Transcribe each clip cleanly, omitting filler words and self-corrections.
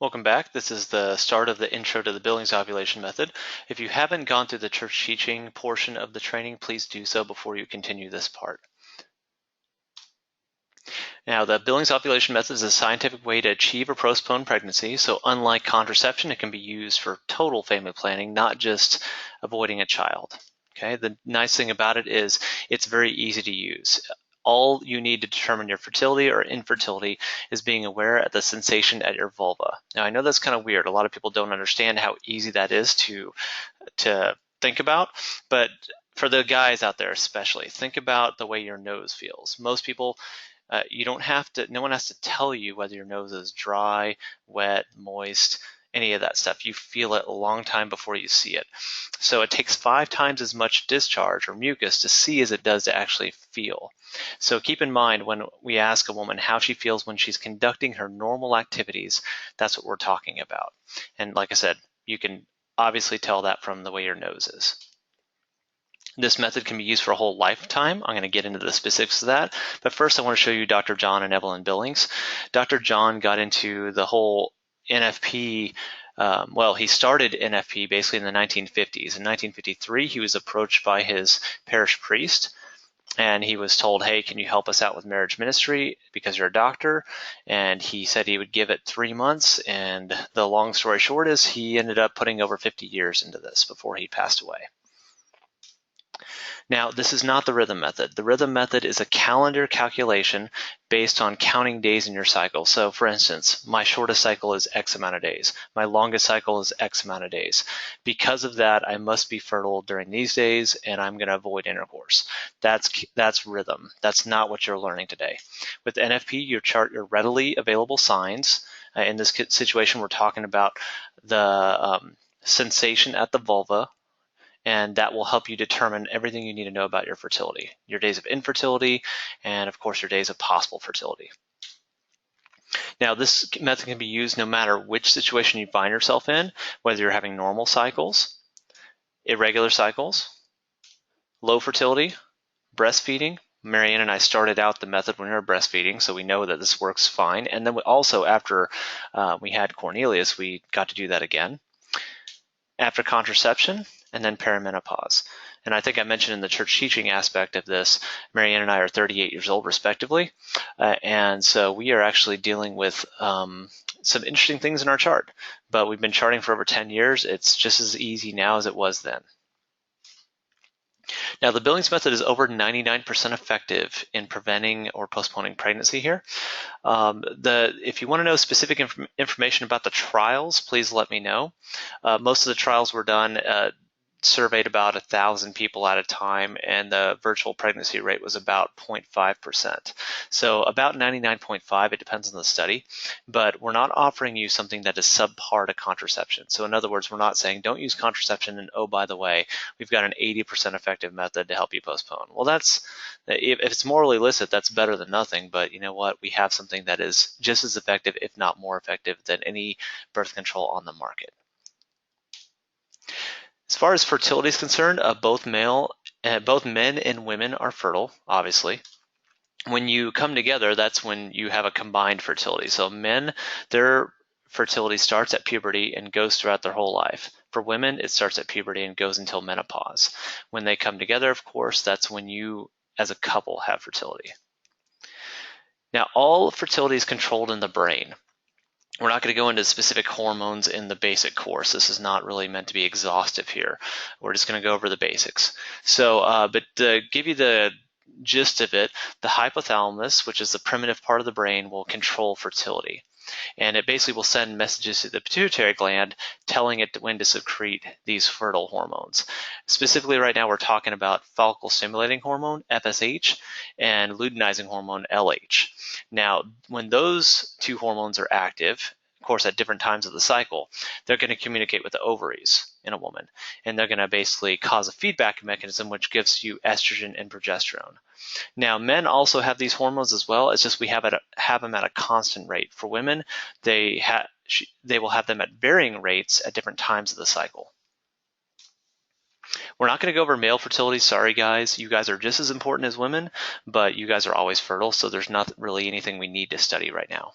Welcome back. This is the start of the intro to the Billings ovulation method. If you haven't gone through the church teaching portion of the training, please do so before you continue this part. Now, the Billings ovulation method is a scientific way to achieve or postpone pregnancy. So unlike contraception, it can be used for total family planning, not just avoiding a child. Okay, the nice thing about it is it's very easy to use. All you need to determine your fertility or infertility is being aware of the sensation at your vulva. Now, I know that's kind of weird. A lot of people don't understand how easy that is to think about, but for the guys out there especially, think about the way your nose feels. Most people, you don't have to, no one has to tell you whether your nose is dry, wet, moist, any of that stuff. You feel it a long time before you see it. So it takes 5 times as much discharge or mucus to see as it does to actually feel. So keep in mind when we ask a woman how she feels when she's conducting her normal activities, that's what we're talking about. And like I said, you can obviously tell that from the way your nose is. This method can be used for a whole lifetime. I'm going to get into the specifics of that. But first, I want to show you Dr. John and Evelyn Billings. Dr. John got into the whole NFP. Well, he started NFP basically in the 1950s. In 1953, he was approached by his parish priest, and he was told, hey, can you help us out with marriage ministry because you're a doctor? And he said he would give it 3 months. And the long story short is he ended up putting over 50 years into this before he passed away. Now, this is not the rhythm method. The rhythm method is a calendar calculation based on counting days in your cycle. So, for instance, my shortest cycle is X amount of days. My longest cycle is X amount of days. Because of that, I must be fertile during these days, and I'm going to avoid intercourse. That's rhythm. That's not what you're learning today. With NFP, you chart your readily available signs. In this situation, we're talking about the sensation at the vulva, and that will help you determine everything you need to know about your fertility, your days of infertility, and of course your days of possible fertility. Now, this method can be used no matter which situation you find yourself in, whether you're having normal cycles, irregular cycles, low fertility, breastfeeding. Marianne and I started out the method when we were breastfeeding, so we know that this works fine. And then also after we had Cornelius, we got to do that again. After contraception, and then perimenopause. And I think I mentioned in the church teaching aspect of this, Marianne and I are 38 years old respectively. And so we are actually dealing with some interesting things in our chart. But we've been charting for over 10 years. It's just as easy now as it was then. Now, the Billings method is over 99% effective in preventing or postponing pregnancy here. If you want to know specific information about the trials, please let me know. Most of the trials were done surveyed about 1,000 people at a time, and the virtual pregnancy rate was about 0.5%. So about 99.5, it depends on the study, but we're not offering you something that is subpar to contraception. So in other words, we're not saying don't use contraception, and oh, by the way, we've got an 80% effective method to help you postpone. Well, if it's morally illicit, that's better than nothing, but you know what? We have something that is just as effective, if not more effective, than any birth control on the market. As far as fertility is concerned, both men and women are fertile, obviously. When you come together, that's when you have a combined fertility. So men, their fertility starts at puberty and goes throughout their whole life. For women, it starts at puberty and goes until menopause. When they come together, of course, that's when you, as a couple, have fertility. Now, all fertility is controlled in the brain. We're not going to go into specific hormones in the basic course. This is not really meant to be exhaustive here. We're just going to go over the basics. So, but to give you the gist of it, the hypothalamus, which is the primitive part of the brain, will control fertility. And it basically will send messages to the pituitary gland telling it when to secrete these fertile hormones. Specifically right now we're talking about follicle stimulating hormone, FSH, and luteinizing hormone, LH. Now, when those two hormones are active, of course at different times of the cycle, they're going to communicate with the ovaries in a woman, and they're going to basically cause a feedback mechanism which gives you estrogen and progesterone. Now, men also have these hormones as well. It's just we have them at a constant rate. For women, they will have them at varying rates at different times of the cycle. We're not going to go over male fertility. Sorry, guys. You guys are just as important as women, but you guys are always fertile, so there's not really anything we need to study right now.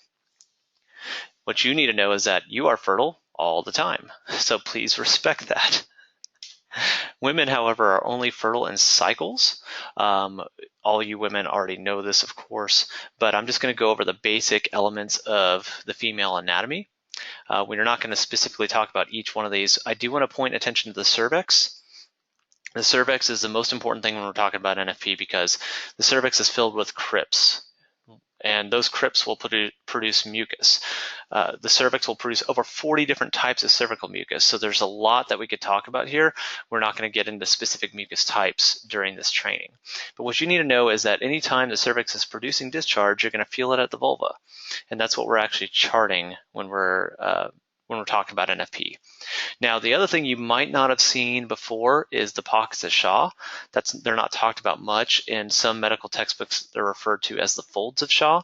What you need to know is that you are fertile all the time, so please respect that. Women, however, are only fertile in cycles. All you women already know this, of course, but I'm just going to go over the basic elements of the female anatomy. We're not going to specifically talk about each one of these. I do want to point attention to the cervix. The cervix is the most important thing when we're talking about NFP because the cervix is filled with crypts, and those crypts will produce mucus. The cervix will produce over 40 different types of cervical mucus, so there's a lot that we could talk about here. We're not going to get into specific mucus types during this training. But what you need to know is that anytime the cervix is producing discharge, you're going to feel it at the vulva, and that's what we're actually charting when we're talking about NFP. Now, the other thing you might not have seen before is the pockets of Shaw. They're not talked about much. In some medical textbooks, they're referred to as the folds of Shaw.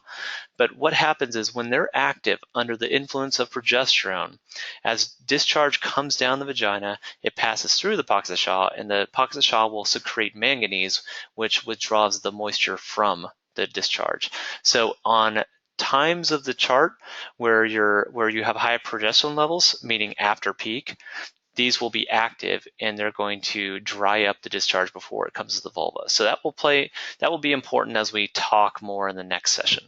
But what happens is when they're active under the influence of progesterone, as discharge comes down the vagina, it passes through the pockets of Shaw, and the pockets of Shaw will secrete manganese, which withdraws the moisture from the discharge. So on times of the chart where you have high progesterone levels, meaning after peak, these will be active and they're going to dry up the discharge before it comes to the vulva. So that will be important as we talk more in the next session.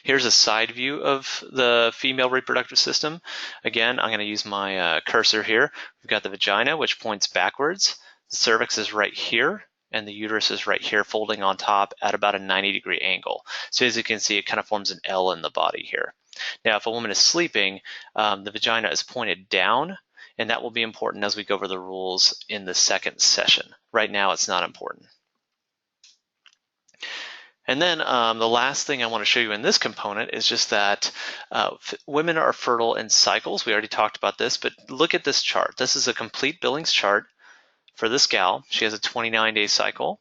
Here's a side view of the female reproductive system. Again, I'm going to use my cursor here. We've got the vagina, which points backwards. The cervix is right here, and the uterus is right here folding on top at about a 90-degree angle. So as you can see, it kind of forms an L in the body here. Now, if a woman is sleeping, the vagina is pointed down, and that will be important as we go over the rules in the second session. Right now, it's not important. And then the last thing I want to show you in this component is just that women are fertile in cycles. We already talked about this, but look at this chart. This is a complete Billings chart for this gal. She has a 29-day cycle.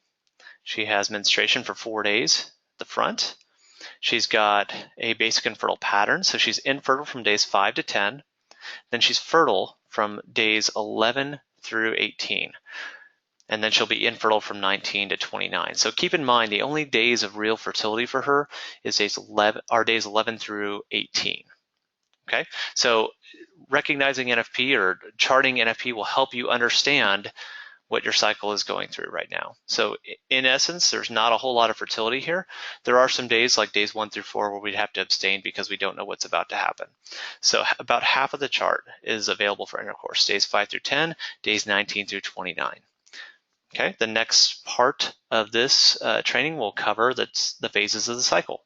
She has menstruation for 4 days at the front. She's got a basic infertile pattern, so she's infertile from days 5 to 10. Then she's fertile from days 11 through 18. And then she'll be infertile from 19 to 29. So keep in mind, the only days of real fertility for her is days 11 through 18. Okay, so recognizing NFP or charting NFP will help you understand what your cycle is going through right now. So in essence, there's not a whole lot of fertility here. There are some days like days 1 through 4 where we'd have to abstain because we don't know what's about to happen. So about half of the chart is available for intercourse, days 5 through 10, days 19 through 29. Okay, the next part of this training will cover the phases of the cycle.